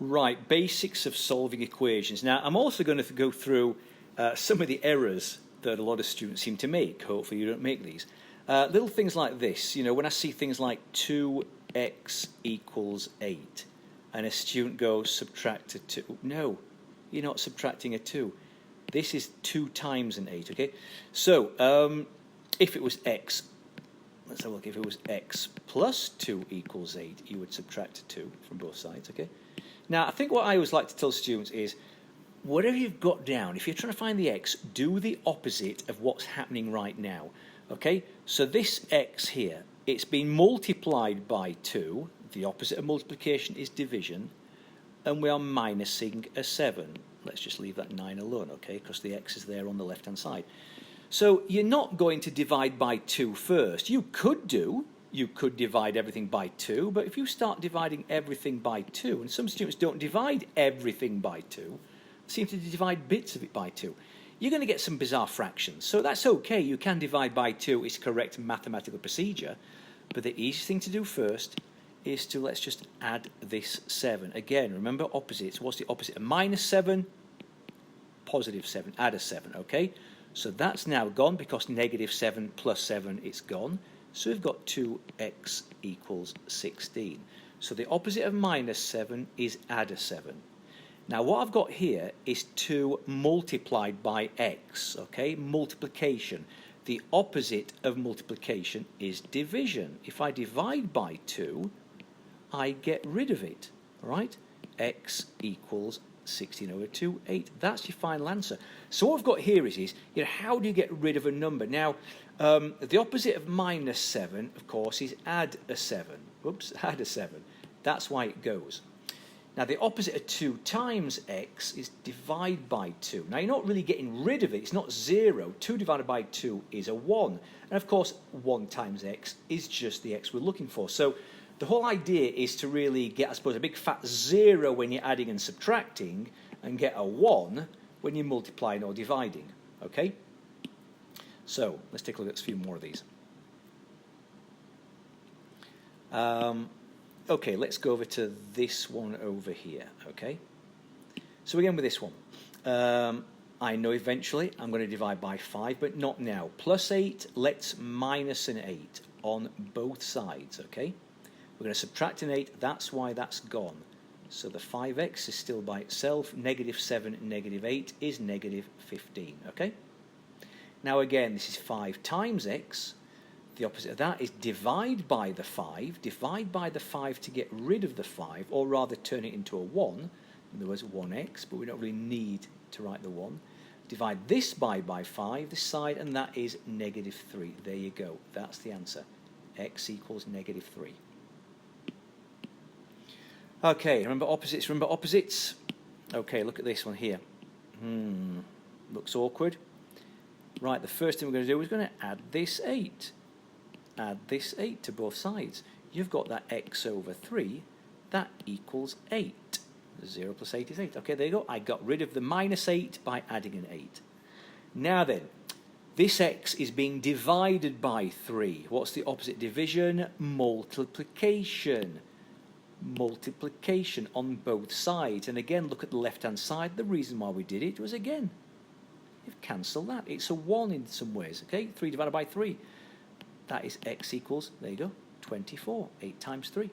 Right, basics of solving equations. Now, I'm also going to go through some of the errors that a lot of students seem to make. Hopefully you don't make these. Little things like this, you know, when I see things like 2x equals 8, and a student goes, subtract a 2. No, you're not subtracting a 2. This is 2 times an 8, okay? So, if it was x, let's have a look, if it was x plus 2 equals 8, you would subtract a 2 from both sides, okay? Now, I think what I always like to tell students is, whatever you've got down, if you're trying to find the x, do the opposite of what's happening right now, okay? So this x here, it's been multiplied by 2. The opposite of multiplication is division, and we are minusing a 7. Let's just leave that 9 alone, okay, because the x is there on the left-hand side. So you're not going to divide by 2 first. You could divide everything by 2, but if you start dividing everything by 2, and some students don't divide everything by 2, seem to divide bits of it by 2, you're going to get some bizarre fractions. So that's okay, you can divide by 2, it's correct mathematical procedure, but the easiest thing to do first is to, let's just add this 7. Again, remember opposites. What's the opposite of minus 7? Positive 7. Add a 7, okay? So that's now gone because negative 7 plus 7 is gone. So we've got 2x equals 16. So the opposite of minus 7 is add a 7. Now what I've got here is 2 multiplied by x, okay? Multiplication. The opposite of multiplication is division. If I divide by 2, I get rid of it, all right? X equals 16 over 2, 8. That's your final answer. So what we've got here is you know, how do you get rid of a number? Now, the opposite of minus 7, of course, is add a 7. Oops, add a 7. That's why it goes. Now, the opposite of 2 times x is divide by 2. Now, you're not really getting rid of it. It's not 0. 2 divided by 2 is a 1. And, of course, 1 times x is just the x we're looking for. So the whole idea is to really get, I suppose, a big fat 0 when you're adding and subtracting and get a 1 when you're multiplying or dividing, okay? So let's take a look at a few more of these. Okay, let's go over to this one over here, okay? So again with this one, I know eventually I'm going to divide by 5, but not now. Plus 8, let's minus an 8 on both sides, okay? We're going to subtract an 8, that's why that's gone. So the 5x is still by itself. Negative 7, negative 8 is negative 15, okay? Now again, this is 5 times x. The opposite of that is divide by the 5. Divide by the 5 to get rid of the 5, or rather turn it into a 1. In other words, 1x, but we don't really need to write the 1. Divide this by 5, this side, and that is negative 3. There you go. That's the answer. X equals negative 3. Okay, remember opposites, remember opposites? Okay, look at this one here. Looks awkward. Right, the first thing we're going to do is going to add this 8. Add this 8 to both sides. You've got that x over 3. That equals 8. 0 plus 8 is 8. Okay, there you go. I got rid of the minus 8 by adding an 8. Now then, this x is being divided by 3. What's the opposite division? Multiplication. Multiplication on both sides. And again, look at the left-hand side. The reason why we did it was, again, you've cancelled that. It's a 1 in some ways, okay? 3 divided by 3. That is x equals, there you go, 24. 8 times 3.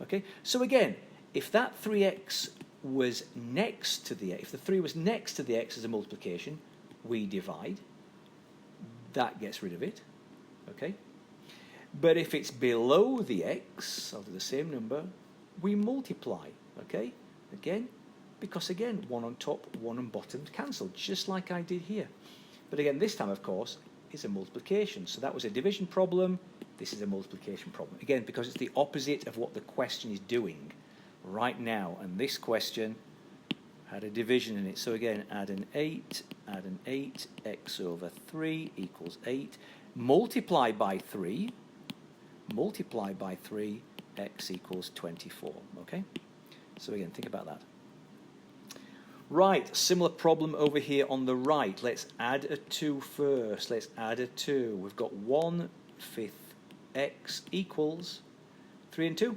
Okay? So again, if that 3x was next to the x, if the 3 was next to the x as a multiplication, we divide. That gets rid of it. Okay? But if it's below the x, of the same number, we multiply. Okay? Again, because again, 1 on top, 1 on bottom, cancelled, just like I did here. But again, this time, of course, is a multiplication. So that was a division problem. This is a multiplication problem. Again, because it's the opposite of what the question is doing right now. And this question had a division in it. So again, add an 8, x over 3 equals 8. Multiply by 3, x equals 24. Okay? So again, think about that. Right, similar problem over here on the right. Let's add a 2 first. Let's add a 2. We've got 1/5 x equals 3 and 2,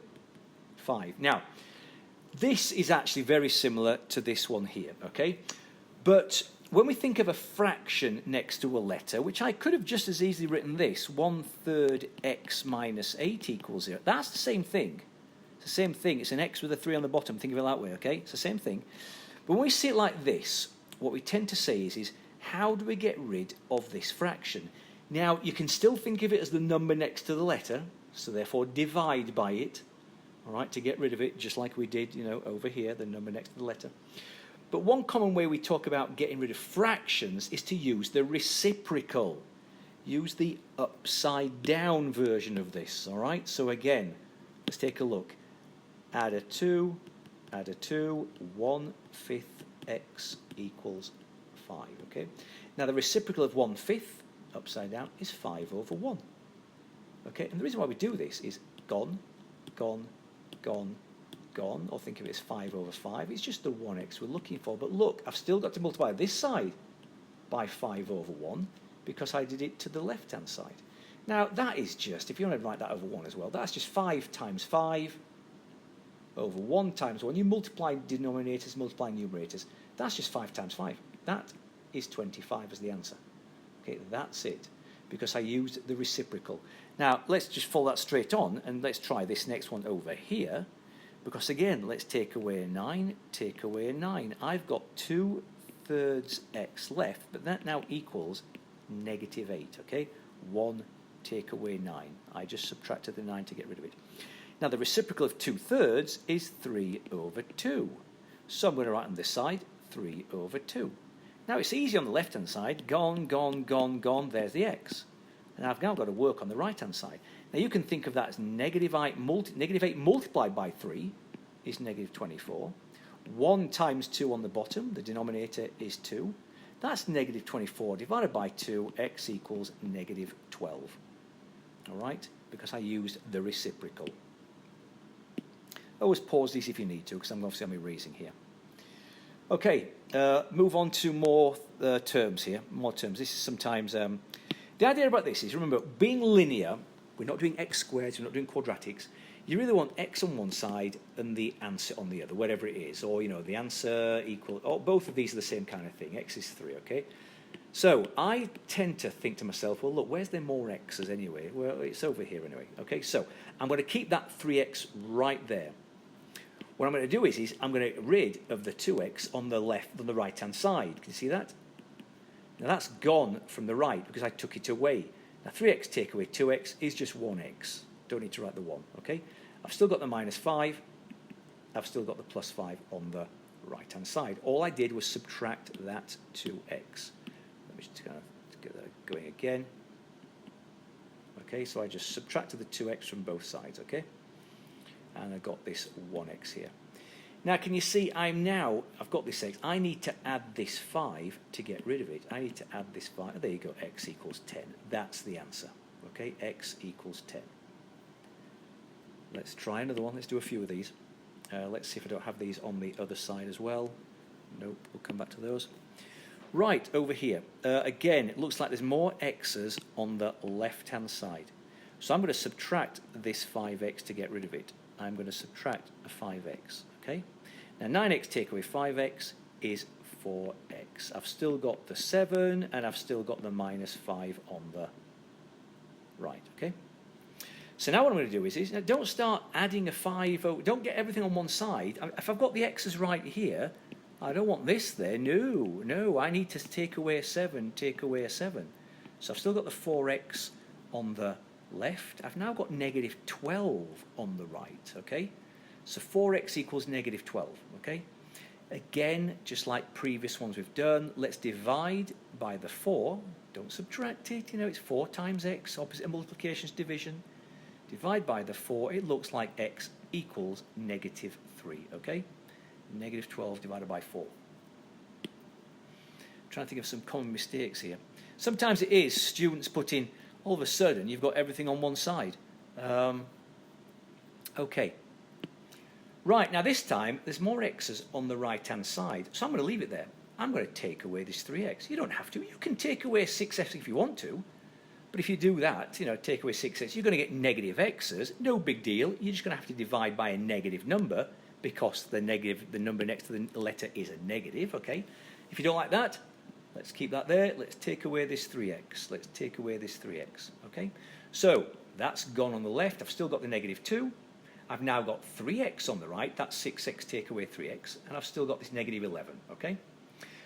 5. Now, This is actually very similar to this one here, okay? But when we think of a fraction next to a letter, which I could have just as easily written this, 1/3 x minus 8 equals 0. That's the same thing. It's the same thing. It's an x with a 3 on the bottom. Think of it that way, okay? It's the same thing. But when we see it like this, what we tend to say is how do we get rid of this fraction? Now, you can still think of it as the number next to the letter, so therefore divide by it, all right, to get rid of it, just like we did, over here, the number next to the letter. But one common way we talk about getting rid of fractions is to use the reciprocal. Use the upside down version of this, all right? So again, let's take a look. Add a 2, 1/5 x equals 5, okay? Now the reciprocal of 1/5, upside down, is 5/1. Okay, and the reason why we do this is gone, gone, gone, gone, or think of it as 5/5. It's just the 1x we're looking for. But look, I've still got to multiply this side by 5/1 because I did it to the left-hand side. Now, that is just, if you want to write that over 1 as well, that's just 5 times 5 over 1 times 1. You multiply denominators, multiply numerators. That's just 5 times 5. That is 25 as the answer. Okay, that's it, because I used the reciprocal. Now, let's just follow that straight on, and let's try this next one over here. Because again, let's take away a 9, take away a 9. I've got 2/3 x left, but that now equals -8, okay? 1 take away 9. I just subtracted the 9 to get rid of it. Now, the reciprocal of 2/3 is 3/2. So I'm going to write on this side 3/2. Now, it's easy on the left-hand side. Gone, gone, gone, gone. There's the x. And I've now got to work on the right-hand side. Now, you can think of that as -8 multiplied by 3 is -24. 1 times 2 on the bottom, the denominator is 2. That's -24 divided by 2, x equals -12. All right? Because I used the reciprocal. Always pause these if you need to, because I'm obviously erasing here. Okay, move on to more terms here. More terms. This is sometimes... the idea about this is, remember, being linear, we're not doing x squared, we're not doing quadratics. You really want x on one side and the answer on the other, whatever it is. Or, the answer equal... Oh, both of these are the same kind of thing. X is 3, okay? So I tend to think to myself, well, look, where's there more x's anyway? Well, it's over here anyway, okay? So I'm going to keep that 3x right there. What I'm going to do is I'm going to get rid of the 2x on the right-hand side. Can you see that? Now that's gone from the right because I took it away. Now 3x take away 2x is just 1x. Don't need to write the 1, okay? I've still got the -5. I've still got the +5 on the right-hand side. All I did was subtract that 2x. Let me just kind of get that going again. Okay, so I just subtracted the 2x from both sides, okay? And I got this 1x here. Now, can you see I've got this x. I need to add this 5 to get rid of it. I need to add this 5. There you go, x equals 10. That's the answer, okay? X equals 10. Let's try another one. Let's do a few of these. Let's see if I don't have these on the other side as well. Nope, we'll come back to those. Right, over here. Again, it looks like there's more x's on the left-hand side. So I'm going to subtract this 5x to get rid of it. I'm going to subtract a 5x, okay? Now, 9x take away 5x is 4x. I've still got the 7, and I've still got the -5 on the right, okay? So now what I'm going to do is don't start adding a 5. Don't get everything on one side. If I've got the x's right here, I don't want this there. No, I need to take away a 7, take away a 7. So I've still got the 4x on the left. I've now got -12 on the right, okay? So 4x equals -12, okay? Again, just like previous ones we've done, let's divide by the 4. Don't subtract it, it's 4 times x, opposite of multiplication is division. Divide by the 4, it looks like x equals -3, okay? -12 divided by 4. I'm trying to think of some common mistakes here. Sometimes it is students putting, all of a sudden, you've got everything on one side. Okay. Right, now this time, there's more x's on the right-hand side, so I'm going to leave it there. I'm going to take away this 3x. You don't have to. You can take away 6x if you want to. But if you do that, take away 6x, you're going to get negative x's. No big deal. You're just going to have to divide by a negative number because the number next to the letter is a negative, okay? If you don't like that, let's keep that there. Let's take away this 3x. Let's take away this 3x, okay? So that's gone on the left. I've still got the negative 2. I've now got 3x on the right. That's 6x take away 3x. And I've still got this negative 11, okay?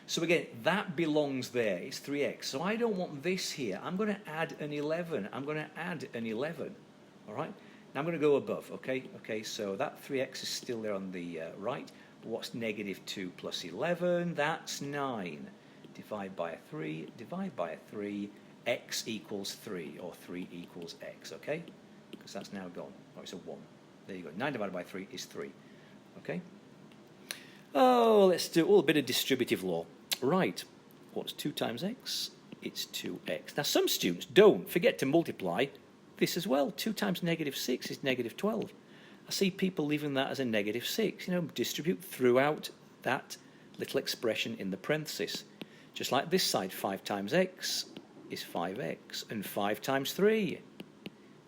So again, that belongs there. It's 3x. So I don't want this here. I'm going to add an 11. I'm going to add an 11, all right? Now I'm going to go above, okay? Okay, so that 3x is still there on the right. What's negative 2 plus 11? That's 9. Divide by a 3, divide by a 3, x equals 3, or 3 equals x, okay? Because that's now gone. Oh, it's a 1. There you go. 9 divided by 3 is 3, okay? Oh, let's do a bit of distributive law. Right, what's 2 times x? It's 2x. Now, some students don't forget to multiply this as well. 2 times negative 6 is negative 12. I see people leaving that as a negative 6. Distribute throughout that little expression in the parenthesis. Just like this side, 5 times x is 5x, and 5 times 3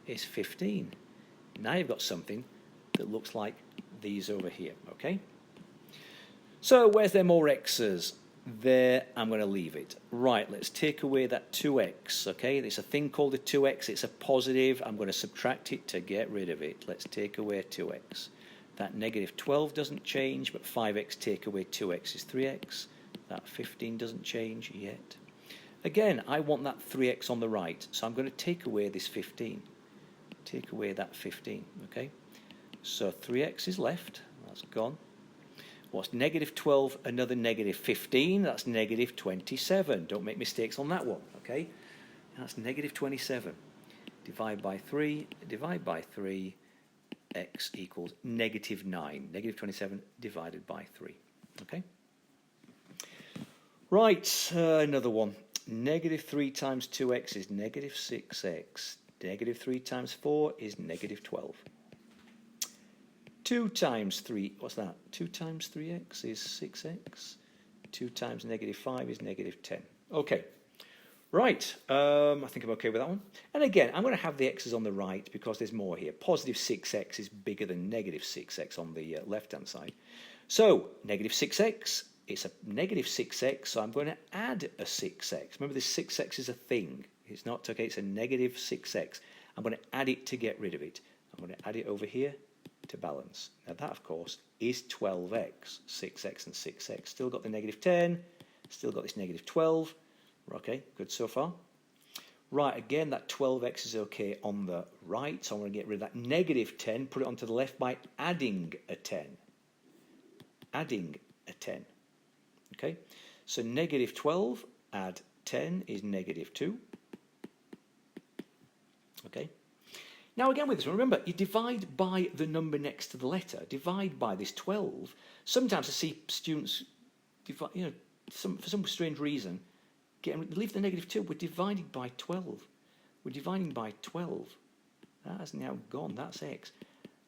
is 15. Now you've got something that looks like these over here, okay? So where's there more x's? There, I'm going to leave it. Right, let's take away that 2x, okay? There's a thing called a 2x. It's a positive. I'm going to subtract it to get rid of it. Let's take away 2x. That negative 12 doesn't change, but 5x take away 2x is 3x. That 15 doesn't change yet. Again, I want that 3x on the right, so I'm going to take away this 15. Take away that 15, okay? So 3x is left. That's gone. What's negative 12? Another negative 15. That's negative 27. Don't make mistakes on that one, okay? That's negative 27. Divide by 3. Divide by 3. X equals negative 9. Negative 27 divided by 3, okay? Right, another one. Negative 3 times 2x is negative 6x. Negative 3 times 4 is negative 12. 2 times 3, what's that? 2 times 3x is 6x. 2 times negative 5 is negative 10. Okay, right, I think I'm okay with that one. And again, I'm going to have the x's on the right because there's more here. Positive 6x is bigger than negative 6x on the left-hand side. So, negative 6x, it's a negative 6x, so I'm going to add a 6x. Remember, this 6x is a thing. It's not, okay, it's a negative 6x. I'm going to add it to get rid of it. I'm going to add it over here to balance. Now that, of course, is 12x. 6x and 6x. Still got the negative 10. Still got this negative 12. Okay, good so far. Right, again, that 12x is okay on the right. So I'm going to get rid of that negative 10, put it onto the left by adding a 10. Adding a 10. Okay, so negative 12 add 10 is negative 2. Okay. Now again with this one, remember, you divide by the number next to the letter. Divide by this 12. Sometimes I see students, divide, for some strange reason, leave the negative 2. We're dividing by 12. We're dividing by 12. That has now gone. That's x.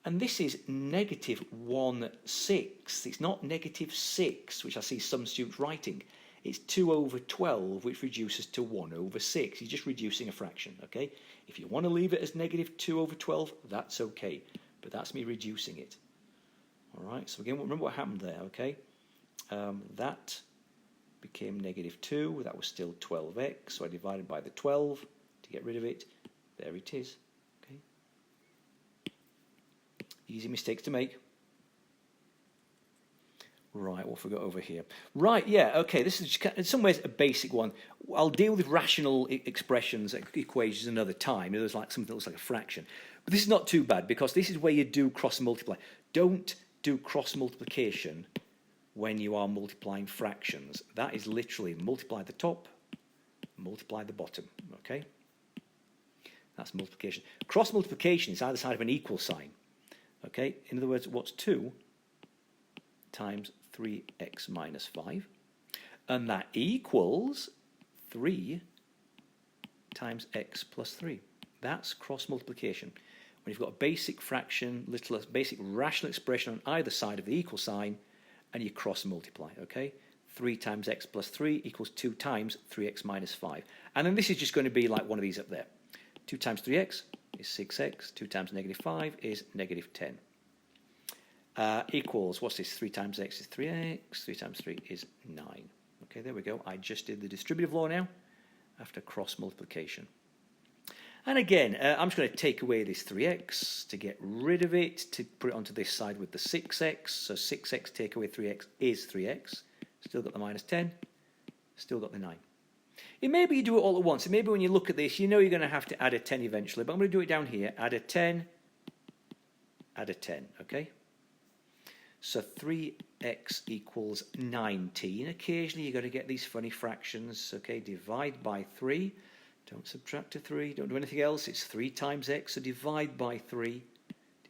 And this is negative 1/6. It's not negative 6, which I see some students writing. It's 2 over 12, which reduces to 1 over 6. You're just reducing a fraction, okay? If you want to leave it as negative 2 over 12, that's okay. But that's me reducing it. All right, so again, remember what happened there, okay? That became negative 2. That was still 12x, so I divided by the 12 to get rid of it. There it is, okay? Easy mistakes to make. Right, what have we got over here? Right, yeah, okay, this is in some ways a basic one. I'll deal with rational expressions, equations another time. There's like something that looks like a fraction. But this is not too bad because this is where you do cross multiply. Don't do cross multiplication when you are multiplying fractions. That is literally multiply the top, multiply the bottom, okay? That's multiplication. Cross multiplication is either side of an equal sign, okay? In other words, what's 2 times 3x minus 5, and that equals 3 times x plus 3. That's cross multiplication. When you've got a basic fraction, basic rational expression on either side of the equal sign, and you cross multiply, okay? 3 times x plus 3 equals 2 times 3x minus 5. And then this is just going to be like one of these up there. 2 times 3x is 6x. 2 times negative 5 is negative 10. Equals, what's this? 3 times x is 3x. 3 times 3 is 9. Okay, there we go. I just did the distributive law now after cross multiplication. And again, I'm just going to take away this 3x to get rid of it, to put it onto this side with the 6x. So 6x take away 3x is 3x. Still got the minus 10. Still got the 9. It may be you do it all at once. It may be when you look at this, you know you're going to have to add a 10 eventually. But I'm going to do it down here. Add a 10. Add a 10. Okay? So 3x equals 19. Occasionally you've got to get these funny fractions. Okay? Divide by 3. Don't subtract a 3, don't do anything else. It's 3 times x, so divide by 3.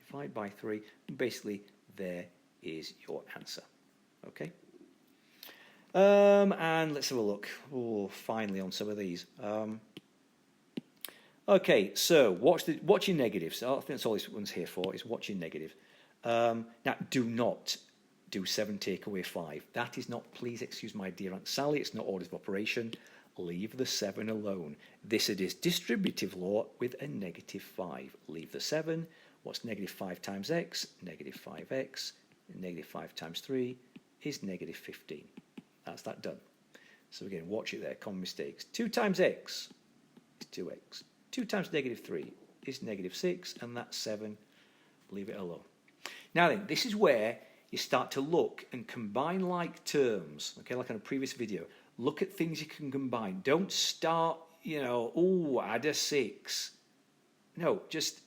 Divide by 3. And basically, there is your answer. Okay? And let's have a look. Oh, finally on some of these. Okay, so watch your negatives. I think that's all this one's here for, is watch your negative. Now, do not do 7 take away 5. That is not, please excuse my dear Aunt Sally, it's not orders of operation. Leave the 7 alone. This is distributive law with a negative 5. Leave the 7. What's negative 5 times x? Negative 5x. Negative 5 times 3 is negative 15. That's that done. So again, watch it there. Common mistakes. 2 times x is 2x. 2 times negative 3 is negative 6. And that's 7. Leave it alone. Now then, this is where you start to look and combine like terms. Okay, like on a previous video. Look at things you can combine. Don't start, add a 6. No, just,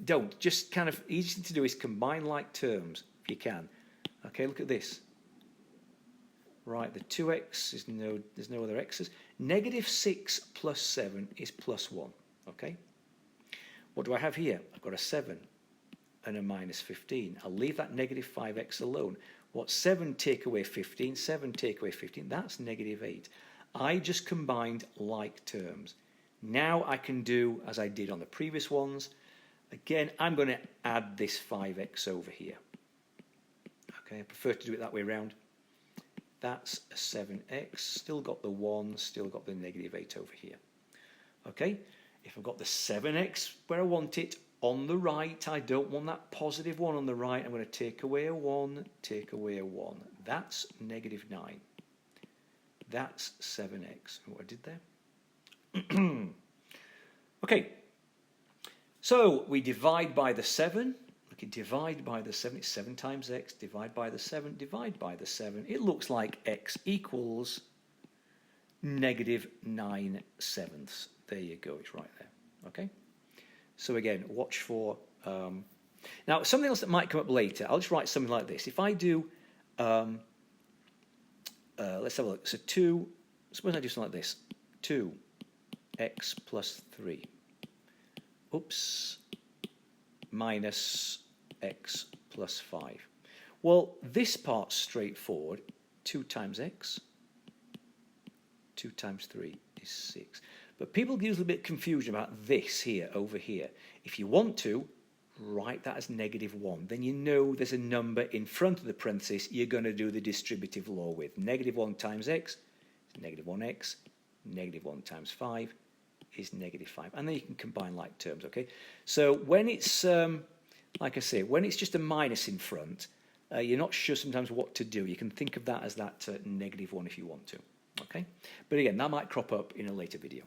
don't. Just kind of, easy to do is combine like terms, if you can. Okay, look at this. Right, the 2x, there's no other x's. Negative 6 plus 7 is plus 1, okay? What do I have here? I've got a 7 and a minus 15. I'll leave that negative 5x alone. What's 7 take away 15? 7 take away 15, that's negative 8. I just combined like terms. Now I can do, as I did on the previous ones, again, I'm going to add this 5x over here. Okay, I prefer to do it that way around. That's a 7x, still got the 1, still got the negative 8 over here. Okay, if I've got the 7x where I want it, on the right, I don't want that positive 1 on the right. I'm going to take away a 1, take away a 1. That's negative 9. That's 7x. What I did there? Okay. So we divide by the 7. Okay, divide by the 7. It's 7 times x. Divide by the 7. Divide by the 7. It looks like x equals negative 9 sevenths. There you go. It's right there. Okay. So again, watch for... now, something else that might come up later, I'll just write something like this. If I do... let's have a look. So 2... Suppose I do something like this. 2x plus 3. Oops. Minus x plus 5. Well, this part's straightforward. 2 times x. 2 times 3 is 6. But people get a little bit confusion about this here, over here. If you want to, write that as negative 1. Then you know there's a number in front of the parenthesis you're going to do the distributive law with. Negative 1 times x is negative 1x. Negative 1 times 5 is negative 5. And then you can combine like terms, okay? So when it's, like I say, when it's just a minus in front, you're not sure sometimes what to do. You can think of that as that negative 1 if you want to, okay? But again, that might crop up in a later video.